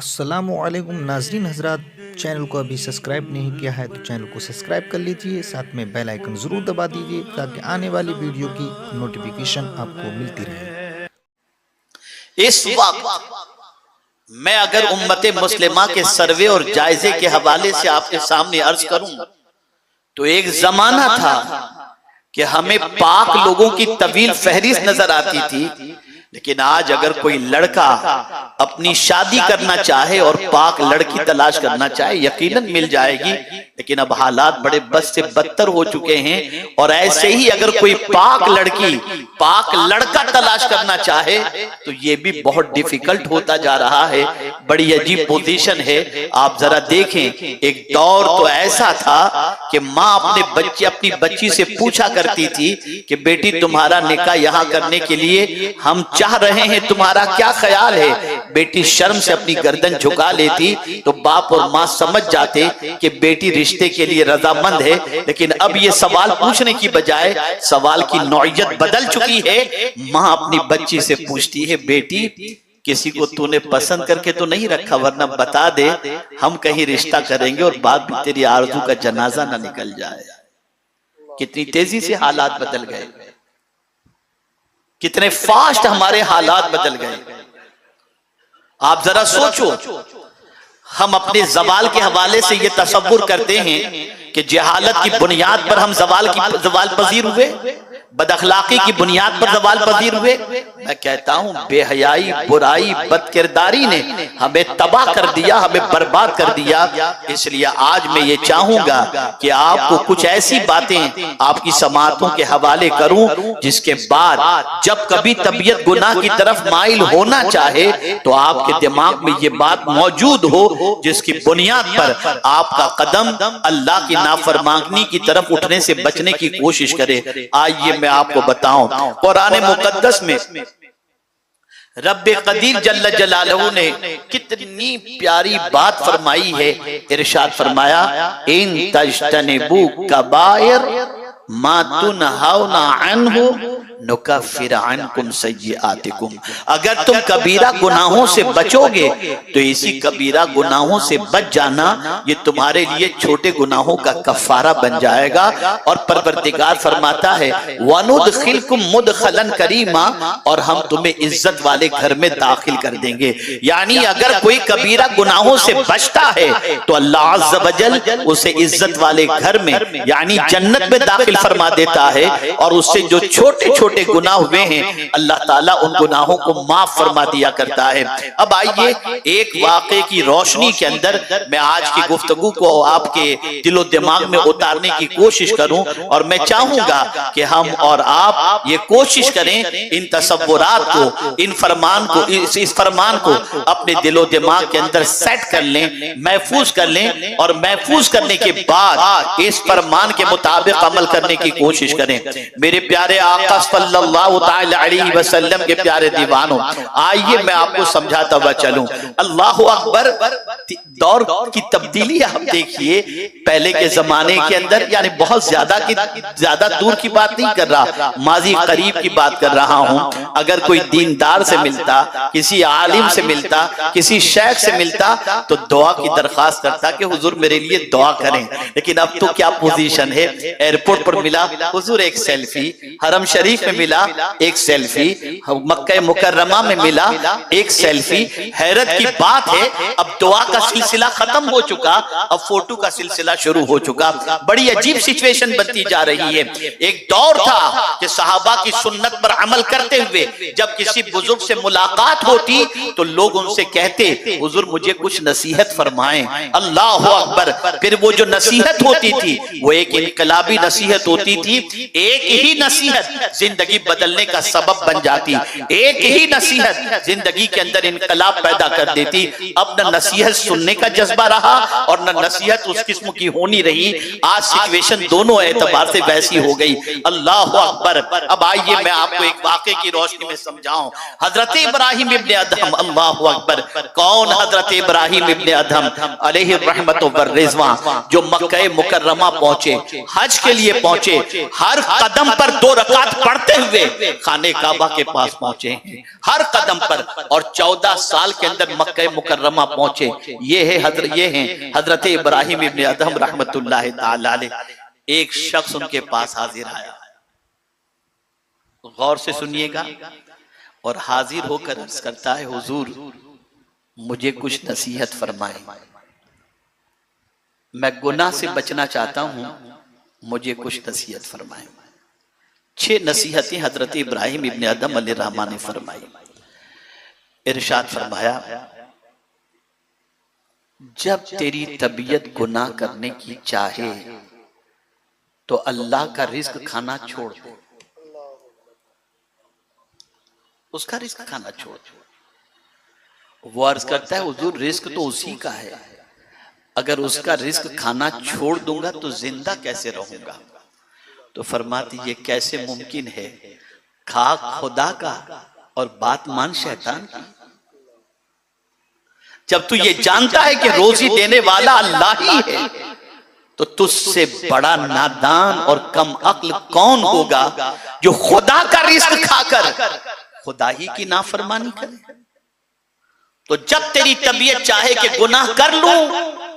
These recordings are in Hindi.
अस्सलामुअलैकुम नाजरीन हजरात, चैनल को अभी सब्सक्राइब नहीं किया है तो चैनल को सब्सक्राइब कर लीजिए, साथ में बेल आइकन ज़रूर दबा दीजिए ताकि आने वाली वीडियो की नोटिफिकेशन आपको मिलती रहे। इस वक्त मैं अगर उम्मत मुस्लिमा के सर्वे और जायजे के हवाले से आपके सामने अर्ज करूं तो एक जमाना था कि हमें पाक लोगों की तवील फहरिस्त नजर आती थी, लेकिन आज अगर कोई लड़का अपनी शादी करना चाहे और पाक लड़की तलाश करना चाहे यकीनन मिल जाएगी, लेकिन अब हालात बड़े बद से बदतर हो चुके हैं। और ऐसे ही अगर कोई पाक लड़की पाक लड़का तलाश करना चाहे तो ये भी बहुत डिफिकल्ट होता जा रहा है। बड़ी अजीब पोजीशन है। आप जरा देखें, एक दौर तो ऐसा था कि माँ अपनी बच्ची से पूछा करती थी कि बेटी तुम्हारा निकाह यहाँ करने के लिए हम चाह रहे हैं, तुम्हारा क्या ख्याल है। बेटी शर्म से अपनी गर्दन झुका लेती तो बाप और माँ समझ जाते कि बेटी रिश्ते के लिए रजामंद है। लेकिन अब ये सवाल पूछने की बजाय सवाल की नौइयत बदल चुकी है। माँ अपनी बच्ची से पूछती है, बेटी किसी को तूने पसंद करके तो नहीं रखा, वरना बता दे, हम कहीं रिश्ता करेंगे और बाद में तेरी आरज़ू का जनाजा ना निकल जाए। कितनी तेजी से हालात बदल गए, कितने फास्ट हमारे हालात बदल गए। आप जरा सोचो, हम अपने जवाल के हवाले से ये तसव्वुर करते हैं कि जहालत की बुनियाद पर हम जवाल पजीर हुए, बदअखलाकी की बुनियाद पर जवाल पजीर हुए। मैं कहता हूं बेहयाई, बुराई, बदकिरदारी ने हमें तबाह कर दिया, हमें बर्बाद कर दिया। इसलिए आज मैं ये चाहूंगा कि आपको कुछ ऐसी बातें आपकी समाअतों के हवाले करूं जिसके बाद जब कभी तबीयत गुनाह की तरफ माइल होना चाहे तो आपके दिमाग में ये बात मौजूद हो जिसकी बुनियाद पर आपका कदम अल्लाह की नाफरमानी की तरफ उठने से बचने की कोशिश करे। आइए मैं आपको बताऊं, कुरान मुकद्दस में रब्बे कदीर जल्ल जलालहू ने कितनी प्यारी बात फरमाई है। इरशाद फरमाया, इन तज्तनिबू कबायर मा तुनहाउना अन्हु नुकफ्फिर अन्कुम सय्यिआतिकुम। अगर तुम कबीरा गुनाहों से बचोगे तो इसी कबीरा गुनाहों से बच जाना ये तुम्हारे लिए छोटे गुनाहों का कफारा बन जाएगा। और परवरदिगार फरमाता है, वनुदखिलकुम मुदखलन करीमा, और हम तुम्हें इज्जत वाले घर में दाखिल कर देंगे। यानी अगर कोई कबीरा गुनाहों से बचता है तो अल्लाह अज़्ज़ वजल उसे इज्जत वाले घर में यानी जन्नत में दाखिल फरमा देता है। और उससे जो छोटे छोटे गुनाह हुए हैं अल्लाह ताला उन गुनाहों को माफ फरमा दिया करता है। अब आइए एक वाक़े की रोशनी के अंदर मैं आज की गुफ्तगू को आपके दिलो दिमाग में उतारने की कोशिश करूं, और मैं चाहूंगा कि हम और आप ये कोशिश करें इन तसव्वुरात को, इन फरमान को, इस फरमान को अपने दिलो दिमाग के अंदर सेट कर लें, महफूज कर लें, और महफूज करने के बाद इस फरमान के मुताबिक अमल करने की कोशिश करें। मेरे प्यारे आका सल्लल्लाहु तआला अलैहि वसल्लम के प्यारे दीवानों, आइए मैं आपको समझाता हुआ चलूं। अल्लाह अकबर। दौर की तब्दीली आप देखिए, पहले के जमाने के अंदर, यानी बहुत ज्यादा दूर की बात नहीं कर रहा, माजी करीब की बात कर रहा हूं। अगर कोई दीनदार से मिलता, किसी आलिम से मिलता, किसी शेख से मिलता तो दुआ की दरख्वास्त करता कि हुजूर मेरे लिए दुआ करें। लेकिन अब तो क्या पोजीशन है, एयरपोर्ट पर मिला हुजूर एक सेल्फी, हरम शरीफ में मिला एक सेल्फी, मक्का मुकर्रमा में मिला एक सेल्फी। हैरत की बात है, अब दुआ का सिलसिला खत्म हो चुका, अब फोटो का सिलसिला शुरू हो चुका। बड़ी अजीब सिचुएशन बनती जा रही है। एक दौर था कि सहाबा की सुन्नत पर अमल करते हुए जब किसी बुजुर्ग से मुलाकात होती तो लोग उनसे कहते, हुजूर मुझे कुछ नसीहत फरमाएं। अल्लाह अकबर। फिर वो जो नसीहत होती थी वो एक इनकलाबी नसीहत होती थी। एक ही नसीहत जिंदगी बदलने का सबब बन जाती, एक ही नसीहत जिंदगी के अंदर इनकलाब पैदा कर देती। अब न नसीहत सुनने का जज्बा रहा और न नसीहत उस किस्म की होनी रही। आज सिचुएशन दोनों एतबार से वैसी हो गई। अल्लाह अकबर। अब आइए मैं आपको एक वाक़े की रोशनी में समझाऊं। हजरत इब्राहिम इब्ने अदहम, अल्लाह अकबर। कौन हजरत इब्राहिम इब्ने अदहम अलैहि रहमत व रिज़वान, जो मक्का मुकर्रमा पहुंचे, हज के लिए पहुंचे, हर कदम पर 2 रकात पढ़ते हुए खाने काबा के पास पहुंचे हैं। हर कदम पर। और 14 साल के अंदर मक्का मुकर्रमा पहुंचे। ये हैं हजरत इब्राहिम इब्ने अदहम रहमतुल्लाह ताला अलैह। एक शख्स उनके पास हाजिर आया, गौर से सुनिएगा, और हाजिर होकर अर्ज करता है, हुजूर मुझे कुछ नसीहत फरमाए, मैं गुनाह से बचना चाहता हूं, मुझे कुछ नसीहत फरमाए। 6 नसीहतें हजरत इब्राहिम इब्ने अदहम अलैहिर्रहमान ने फरमाई। इरशाद फरमाया, जब तेरी तबीयत गुनाह करने की चाहे तो अल्लाह का रिस्क खाना छोड़ दो, उसका रिस्क खाना छोड़ दो। वो अर्ज करता है, हुजूर रिस्क तो उसी का है, अगर उसका रिस्क खाना छोड़ दूंगा तो जिंदा कैसे रहूंगा? तो फरमाती, ये कैसे मुमकिन है, खा खुदा का और बात मान शैतान की। जब तू ये जानता है कि रोजी देने वाला अल्लाह ही है, तो तुझसे बड़ा नादान और कम अक्ल कौन होगा जो खुदा का रिस्क खाकर खुदा ही की नाफरमानी करे। तो जब तेरी तबीयत चाहे कि गुनाह कर लूं,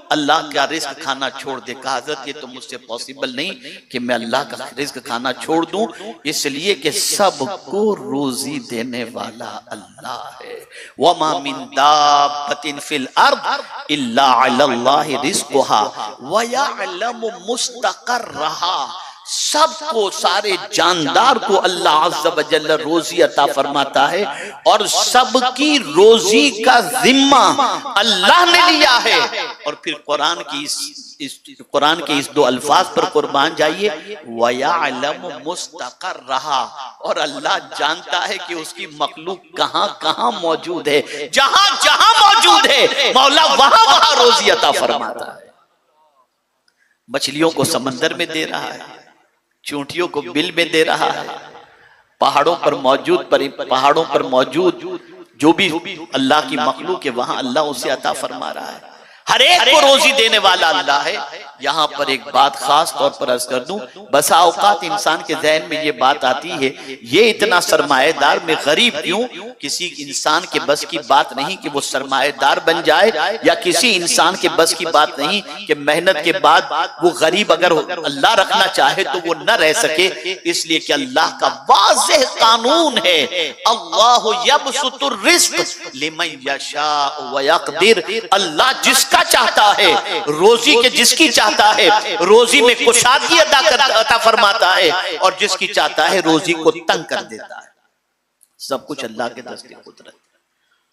अल्लाह का रिस्क खाना छोड़ दे। कहा, हज़रत ये तो मुझसे पॉसिबल नहीं कि मैं अल्लाह का रिस्क खाना छोड़ दूं, इसलिए कि सबको रोजी देने वाला अल्लाह है। वमा मिन दाब्बतिन फिल अर्द इल्ला अलल्लाहि रिज़्कुहा व यअलमु मुस्तक़र्रहा। सबको, सारे जानदार को अल्लाह अज़्ज़ व जल्ल रोजी अता फरमाता है, और सबकी रोजी का जिम्मा अल्लाह ने लिया है। और फिर कुरान के इस 2 अल्फाज पर कुर्बान जाइए, व यअलमु मुस्तक़र्रहा, और अल्लाह जानता है कि उसकी मखलूक कहां कहां मौजूद है। जहां जहां मौजूद है मौला वहां वहां रोजी अता फरमाता है। मछलियों को समंदर में दे रहा है, चूंटियों को बिल में दे रहा है, पहाड़ों पर मौजूद जो भी अल्लाह की मखलूक है वहां अल्लाह उसे अता फरमा रहा है। हर एक को रोजी देने वाला अल्लाह है। यहाँ पर एक बात खास तौर पर अर्ज कर दूं, बसा औकात इंसान के जहन में ये बात आती है, ये इतना सरमाएदार में गरीब क्यों? किसी इंसान के बस की बात नहीं कि वो सरमाएदार बन जाए, या किसी इंसान के बस की बात नहीं कि मेहनत के बाद वो गरीब अगर अल्लाह रखना चाहे तो वो न रह सके। इसलिए कि अल्लाह का वाज़ेह कानून है, अल्लाहु यबसुतुर रिज़्क़ लिमन यशा व यक़दिर। अल्लाह जिसका चाहता है रोजी के, जिसकी चाहता है रोजी में कुशादगी अता फरमाता है, और जिसकी चाहता है रोजी को तंग कर देता है। सब कुछ अल्लाह के दस्ते कुदरत,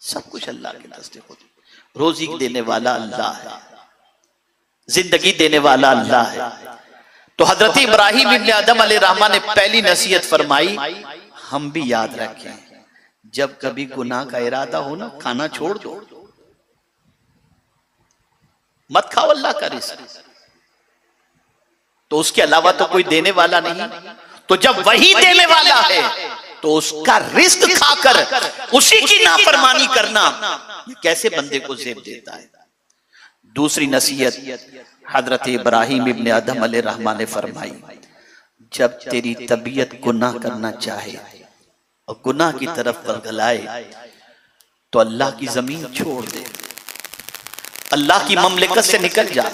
सब कुछ अल्लाह के दस्ते कुदरत। रोजी देने वाला अल्लाह है, जिंदगी देने वाला अल्लाह है। तो हजरत इब्राहिम इब्ने अदहम अलैहिर्रहमान ने पहली नसीहत फरमाई, हम भी याद रखें, जब कभी गुनाह का इरादा हो ना, खाना छोड़ दो, मत खाओ अल्लाह का रिज़्क, तो उसके अलावा तो कोई देने वाला नहीं। तो जब वही देने वाला है तो उसका रिज़्क खाकर उसी की नाफरमानी करना ये कैसे बंदे को ज़ेब देता है। दूसरी नसीहत हजरत इब्राहिम इब्ने अदहम अलैहिर्रहमान ने फरमाई, जब तेरी तबीयत गुनाह करना चाहे और गुनाह की तरफ बलगलाए तो अल्लाह की जमीन छोड़ दे, अल्लाह की ममलिकत से निकल जा।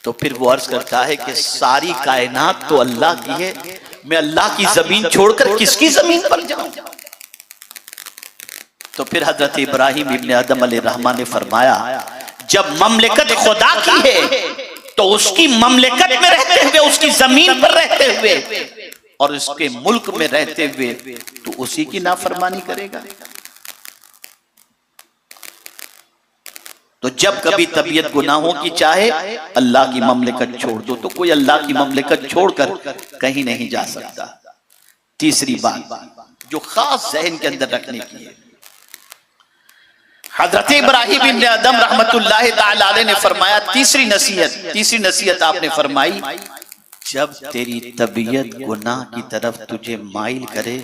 तो फिर वो अर्ज करता है कि सारी कायनात तो अल्लाह की है, मैं अल्लाह की जमीन छोड़कर किसकी जमीन पर जाऊं? तो फिर हजरत इब्राहिम इब्ने अदहम अलैहिर्रहमान ने फरमाया, जब ममलिकत खुदा की है तो उसकी ममलिकत में रहते हुए, उसकी जमीन पर रहते हुए और उसके मुल्क में रहते हुए तो उसी की नाफरमानी करेगा। तो जब कभी तबीयत गुनाहों की चाहे अल्लाह की ममलिकत छोड़ दो, तो कोई अल्लाह की ममलिकत छोड़कर कहीं नहीं जा सकता। तीसरी बात जो खास जहन के अंदर रखने की है, हजरत इब्राहिम इब्ने अदहम रहमतुल्लाह ताला अलैह ने फरमाया, तीसरी नसीहत आपने फरमाई, जब तेरी तबीयत गुनाह की तरफ तुझे माइल करे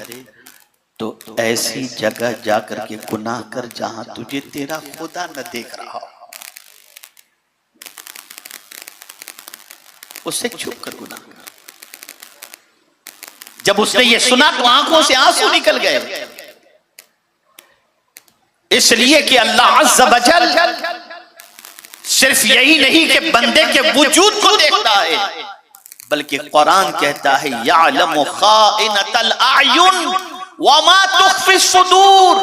तो ऐसी जगह जाकर के गुनाह कर जहां तुझे तेरा खुदा न देख रहा हो, उससे छुप कर गुनाह कर। जब उसने ये सुना तो आंखों से आंसू निकल गए। इसलिए कि अल्लाह अज़्ज़ व जल सिर्फ यही नहीं कि बंदे के वजूद को देखता है, बल्कि कुरान कहता है यअलमु खाइनतल अयुन व मा तुख्फी सुदूर,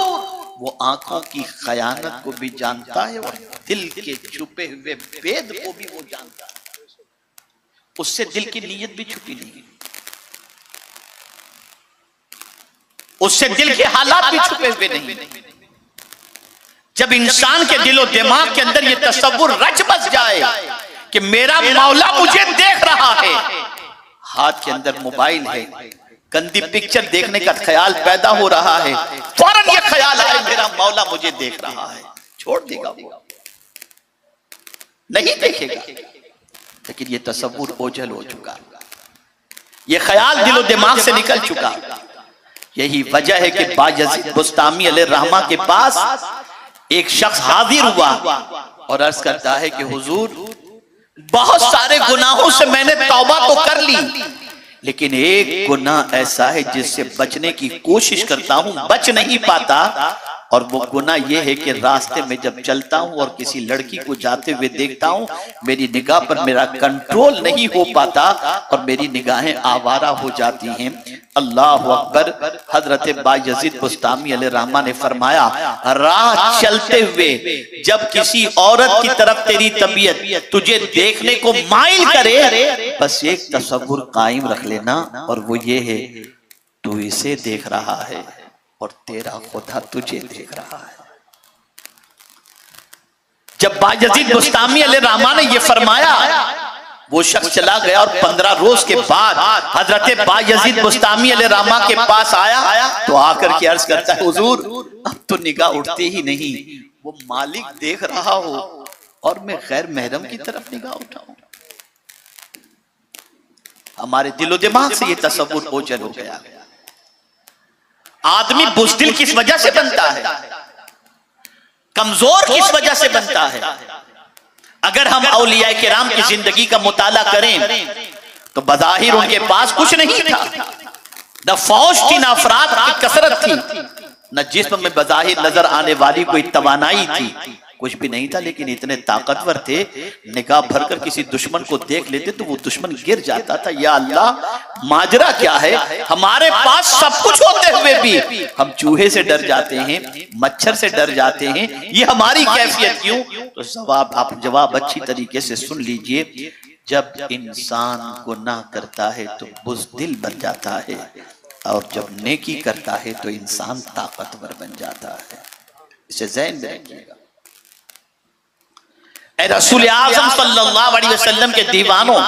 वो आंखों की खयानत को भी जानता है और दिल के छुपे हुए भेद को भी वो जानता है। उससे दिल की नीयत भी छुपी नहीं, उससे दिल के हालात भी छुपे हुए नहीं। जब इंसान के दिलो दिमाग के अंदर ये तसव्वुर रच बस जाए कि मेरा मौला मुझे देख रहा है, हाथ के अंदर मोबाइल है, गंदी पिक्चर देखने का ख्याल पैदा हो रहा है, फौरन ये ख्याल आए मेरा मौला मुझे देख रहा है, छोड़ देगा वो, नहीं देखेगा। लेकिन ये तसव्वुर ओझल हो चुका, ये ख्याल दिलो दिमाग से निकल चुका। यही वजह है कि बायजीद बुस्तामी अलैहिर्रहमा के पास एक शख्स हाजिर हुआ और अर्ज करता है कि हुजूर, बहुत सारे गुनाहों से मैंने तौबा तो कर ली, लेकिन एक गुनाह ऐसा है जिससे बचने की कोशिश करता हूं, बच नहीं पाता। और वो गुनाह ये है कि रास्ते में जब चलता हूं और किसी लड़की को जाते हुए देखता हूं, मेरी निगाह पर मेरा कंट्रोल नहीं हो पाता और मेरी निगाहें आवारा हो जाती हैं। अल्लाह अकबर। हजरत बायजीद बुस्तामी अलैहिर्रहमा ने फरमाया, राह चलते हुए जब किसी औरत की तरफ तेरी तबीयत तुझे देखने को माइल करे, बस एक तसव्वुर कायम रख लेना, और वो ये है तू इसे देख रहा है और तेरा खुदा तुझे देख रहा है। जब बायजीद बुस्तामी अलैहिर्रहमा ने यह फरमाया, वो शख्स चला गया और 15 रोज के बाद हजरत बायजीद बुस्तामी अलैहिर्रहमा के पास आया तो आकर के अर्ज करता है, हुजूर अब तो निगाह उठती ही नहीं, वो मालिक देख रहा हो और मैं गैर महरम की तरफ निगाह उठाऊं। हमारे दिलो दिमाग से ये तसव्वुर ओझल हो गया। आदमी बुज़दिल किस वजह से बनता है, कमजोर किस वजह से बनता है। अगर हम औलिया किराम की जिंदगी का मुताला करें तो बज़ाहिर उनके पास कुछ नहीं था, न फौज थी, न अफराद की कसरत थी, न जिस्म में बज़ाहिर नजर आने वाली कोई तवानाई थी, कुछ भी नहीं था, लेकिन इतने ताकतवर थे, निगाह भरकर किसी दुश्मन को देख लेते तो वो दुश्मन गिर जाता था। या अल्लाह, माजरा क्या है, हमारे पास सब कुछ होते हुए भी हम चूहे से डर जाते हैं, मच्छर से डर जाते हैं, ये हमारी कैफियत क्यों? तो आप जवाब अच्छी तरीके से सुन लीजिए। जब इंसान गुनाह करता है तो बुज़दिल बन जाता है, और जब नेकी करता है तो इंसान ताकतवर बन जाता है। इसे ज़हन में रखिएगा। ऐ रसूल आज़म सल्लल्लाहु अलैहि वसल्लम के दीवानों,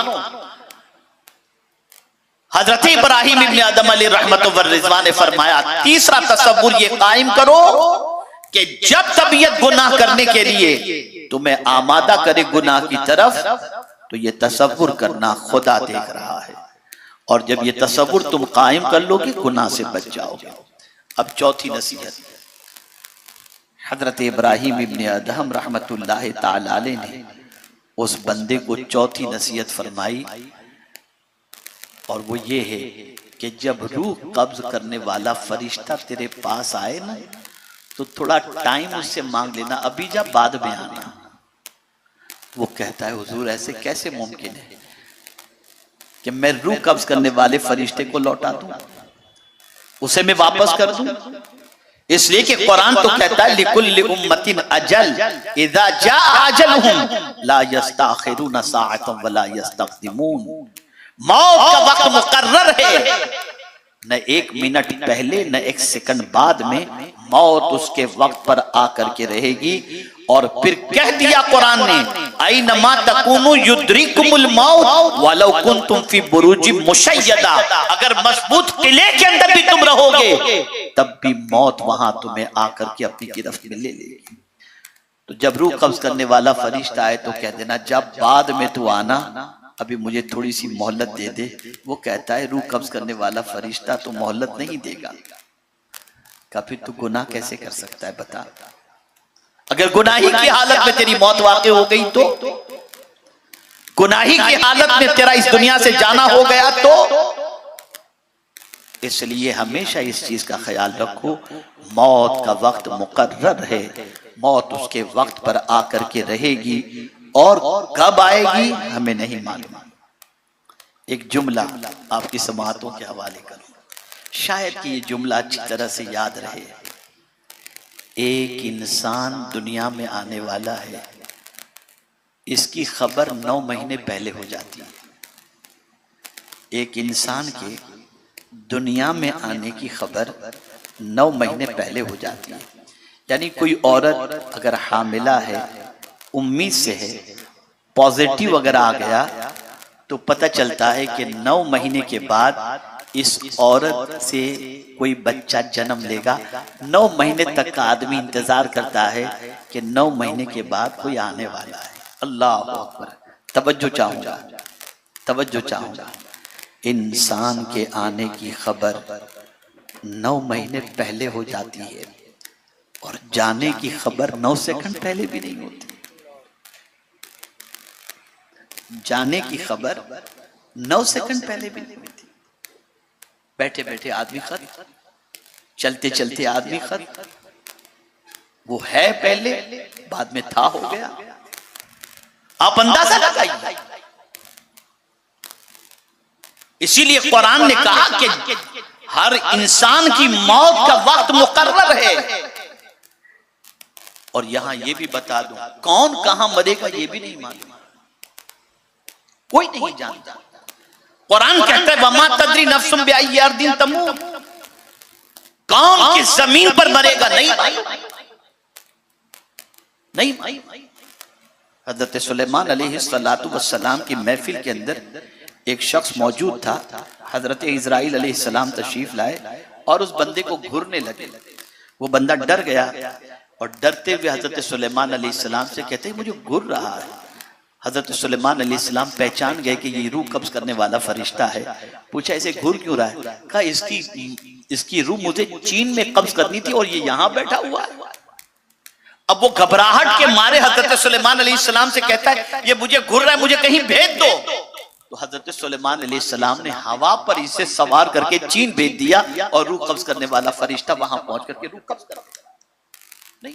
हजरत इब्राहीम इब्न अदम अलैहि रहमतुल्लाह व रिज़वान ने फरमाया, तीसरा तसव्वुर ये कायम करो कि जब तबीयत गुनाह करने के लिए तुम्हें आमादा करे गुनाह की तरफ, तो ये तसव्वुर करना खुदा देख रहा है, और जब ये तसव्वुर तुम कायम कर लोगे गुनाह से बच जाओगे। अब चौथी नसीहत, हजरत इब्राहीम इब्न अदहम रहमतुल्लाह ताला अलैह ने उस बंदे को चौथी नसीहत फरमाई, और वो ये है कि जब रूह कब्ज करने वाला फरिश्ता तेरे पास आए ना, तो थोड़ा टाइम उससे मांग लेना, अभी जब बाद में आना। वो कहता है, हुजूर ऐसे कैसे मुमकिन है कि मैं रूह कब्ज करने वाले फरिश्ते को लौटा दूं, उसे मैं वापस कर दूं? इसलिए कि कुरान तो कहता है, लिकुल्लि उम्मतिन अजल इज़ा जाअ अजलहुम ला यस्तअखिरुन साअतन वला यस्तक़दिमून। मौत का वक्त मुकर्रर है, न एक मिनट पहले न एक सेकंड बाद में मौत उसके वक्त पर आकर के रहेगी। और फिर कह दिया कुरान ने, ऐनमा तकूनु युद्रिकुमुल मौत वलौ कुंतुम फी बुरूजिम मुशय्यदा, अगर मजबूत किले के अंदर भी तुम रहोगे तब भी मौत वहां तुम्हें आकर के अपनी गिरफ्त में ले लेगी। तो जब रूह कब्ज करने वाला फरिश्ता आए तो कह देना, जब बाद में तू आना, अभी मुझे थोड़ी सी मोहलत दे दे। वो कहता है, रूह कब्ज करने वाला फरिश्ता तो मोहलत नहीं देगा। का फिर तू गुनाह कैसे कर सकता है बता? अगर गुनाही की हालत में तेरी मौत वाक़ई हो गई तो, गुनाही की हालत में तेरा इस दुनिया से जाना हो गया तो इसलिए हमेशा इस चीज का ख्याल रखो, मौत का वक्त मुकर्रर है, मौत उसके वक्त पर आकर के रहेगी और कब आएगी हमें नहीं मालूम। एक जुमला आपकी समाअतों के हवाले करूं, शायद कि ये जुमला अच्छी तरह से याद रहे। एक इंसान दुनिया में आने वाला है, इसकी खबर 9 महीने पहले हो जाती है। एक इंसान के दुनिया में आने की खबर 9 महीने पहले हो जाती है। यानी कोई औरत अगर हामिला है, उम्मीद से है, पॉजिटिव अगर आ गया तो पता चलता है कि 9 महीने के बाद इस औरत से कोई बच्चा जन्म लेगा। 9 महीने तक का आदमी इंतजार करता है कि 9 महीने के बाद कोई आने वाला है। अल्लाह अकबर। तवज्जो चाहूंगा, तवज्जो चाहूंगा। इंसान के आने की खबर 9 महीने पहले हो जाती है और जाने की खबर 9 सेकंड पहले भी नहीं होती। जाने की खबर 9 सेकंड पहले भी नहीं होती। बैठे बैठे आदमी खत, चलते चलते आदमी खत। वो है पहले, बाद में था हो गया। आप अंदाजा लगाइए। इसीलिए कुरान ने कहा कि हर इंसान की मौत का वक्त मुकर्रर है। और यहां यह भी बता दूं, कौन कहां मरेगा यह भी नहीं मालूम, कोई नहीं जानता। कुरान कहता है वमा तदरी नफ्सुम बिअय्यि अर्दिन तमूत, कौन किस जमीन पर मरेगा नहीं मालूम, नहीं मालूम। हजरत सुलेमान अलैहिस्सलातु वस्सलाम की महफिल के अंदर एक शख्स मौजूद था। हजरत इजराइल अलैहिस्सलाम तशरीफ लाए और उस बंदे को घूरने लगे। वो बंदा डर गया और डरते हुए हजरत सुलेमान अलैहिस्सलाम से कहते मुझे घूर रहा है। हजरत सुलेमान अलैहिस्सलाम पहचान गए कि ये रूह कब्ज करने वाला फरिश्ता है। पूछा ऐसे घूर क्यों रहा है? कहा इसकी रूह मुझे चीन में कब्ज करनी थी और ये यहां बैठा हुआ है। अब वो घबराहट के मारे हजरत सुलेमान अलैहिस्सलाम से कहता है ये मुझे घूर रहा है, मुझे कहीं भेज दो। तो हजरत सुलेमान अलैहिस्सलाम ने हवा पर इसे सवार करके चीन भेज दिया और रूह कब्ज करने वाला फरिश्ता वहां पहुंच करके रूह कब्ज कर दिया। नहीं,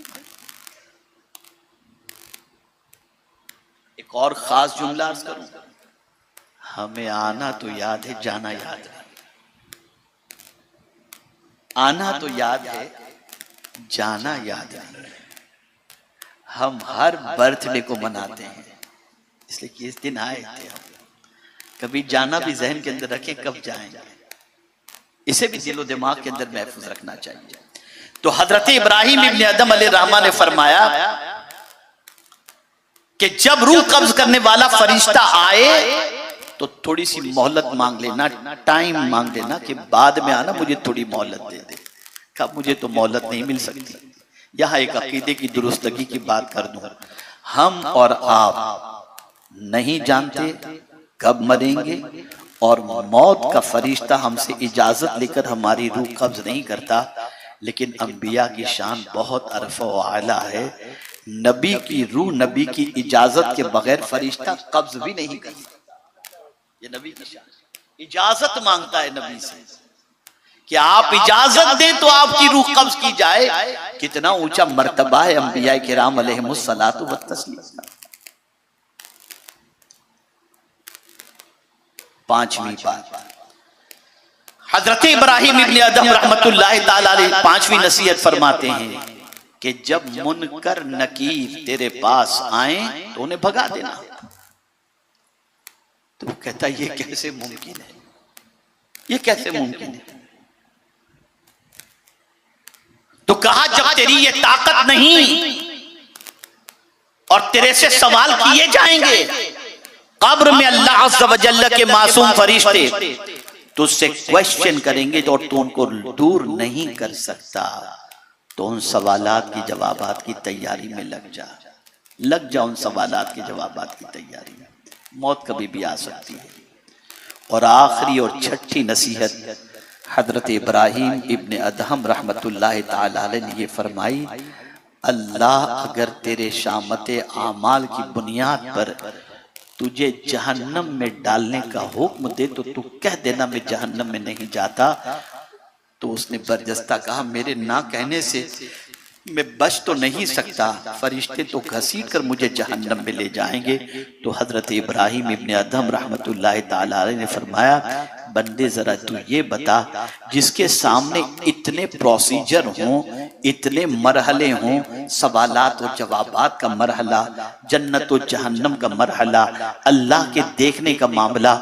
एक और खास जुमला अर्ज करूं, हमें आना तो याद है, जाना याद नहीं। आना तो याद है, जाना याद नहीं। हम हर बर्थडे को मनाते हैं इसलिए कि इस दिन आए थे हम। कभी जाना भी जहन के अंदर रखें, कब जाएंगे, इसे भी दिलो दिमाग के अंदर महफूज रखना चाहिए। तो हजरत इब्राहिम इब्ने अदम अलैहिर्रहमा ने फरमाया कि जब रूह कब्ज करने वाला फरिश्ता आए तो थोड़ी सी मोहलत मांग लेना, टाइम मांग लेना कि बाद में आना, मुझे थोड़ी मोहलत दे दे। कब मुझे तो मोहलत नहीं मिल सकती। यहां एक अकीदे की दुरुस्तगी की बात कर दूं, हम और आप नहीं जानते कब मरेंगे और मौत का फरिश्ता हमसे इजाजत लेकर हमारी रूह कब्ज नहीं करता। लेकिन अंबिया की शान बहुत अरफ़ा व आला है। नबी की रूह नबी की इजाजत के बगैर फरिश्ता कब्ज भी नहीं कर सकता। ये नबी की शान, इजाजत मांगता है नबी से कि आप इजाजत दें तो आपकी रूह कब्ज की जाए। कितना ऊंचा मर्तबा है अंबिया किराम अलैहिमुस्सलातु व तस्लीम। पांचवी बात, हजरत इब्राहिम इब्ने अदम रहमतुल्लाहि ताला अलैह पांचवी नसीहत फरमाते हैं कि जब मुनकर नकीर तेरे पास आए तो उन्हें भगा देना। तो वो कहता ये कैसे मुमकिन है, ये कैसे मुमकिन है? तो कहा जब तेरी ये ताकत नहीं और तेरे से सवाल किए जाएंगे, कब्र में अल्लाह अज़्ज़ व जल्ल के मासूम फरिश्ते तुझसे क्वेश्चन करेंगे तो तू उनको दूर नहीं कर सकता। तो उन सवालात की जवाबात की तैयारी में लग जा उन सवालात के जवाबात की तैयारी में। मौत कभी भी आ सकती है। और आखिरी और छठी नसीहत हजरत इब्राहिम इब्ने अदहम रहमतुल्लाहि ताला अलैह ने ये फरमाई, अल्लाह अगर तेरे शामते आमाल की बुनियाद पर तुझे जहन्नम में डालने का हुक्म दे तो तू कह देना मैं जहन्नम में नहीं जाता। तो उसने बरजस्ता कहा, मेरे ना कहने से मैं बच तो नहीं सकता, फरिश्ते तो घसीट कर मुझे जहन्नम में ले जाएंगे। तो हजरत इब्राहिम इब्ने अदहम रहमतुल्लाह ताला अलैह ने फरमाया, बंदे जरा तू ये बता, जिसके सामने इतने प्रोसीजर हों, इतने मरहले हों, सवालात और जवाबात का मरहला, जन्नत और जहन्नम का मरहला, अल्लाह के देखने का मामला,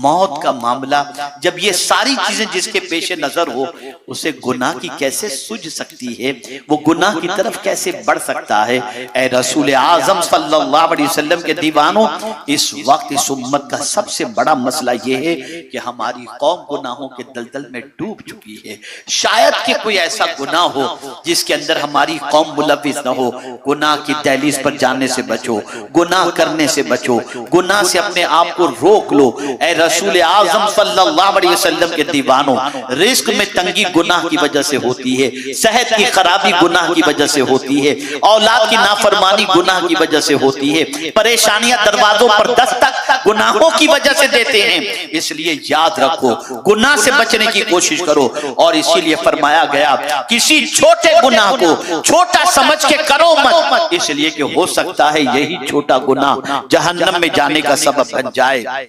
मौत का मामला, जब ये सारी चीजें जिसके पेश नजर हो, उसे गुनाह की कैसे सूझ सकती है, वो गुनाह की तरफ कैसे बढ़ सकता है। ए रसूल आजम सल्लल्लाहु अलैहि वसल्लम के दीवानों, इस वक्त इस उम्मत का सबसे बड़ा मसला यह है कि हमारी कौम गुनाहों के दलदल में डूब चुकी है। शायद कि कोई ऐसा गुनाह हो जिसके अंदर हमारी कौम मुलव्विस न हो। गुनाह की दहलीज पर जाने से बचो, गुनाह करने से बचो, गुनाह से अपने आप को रोक लो। ए रसूल आजम सल्लल्लाहु अलैहि वसल्लम के दीवानों, रिस्क में तंगी गुनाह की वजह से होती है, सेहत की खराबी गुनाह की वजह से होती है, औलाद की नाफरमानी गुनाह की वजह से होती है, परेशानियां दरवाजों पर दस्तक गुनाहों की वजह से देते हैं। इसलिए याद रखो, गुनाह से बचने की कोशिश करो। और इसीलिए फरमाया गया, किसी छोटे गुनाह को छोटा समझ के करो मत, इसलिए कि हो सकता है यही छोटा गुनाह जहन्नम में जाने का सबब बन जाए।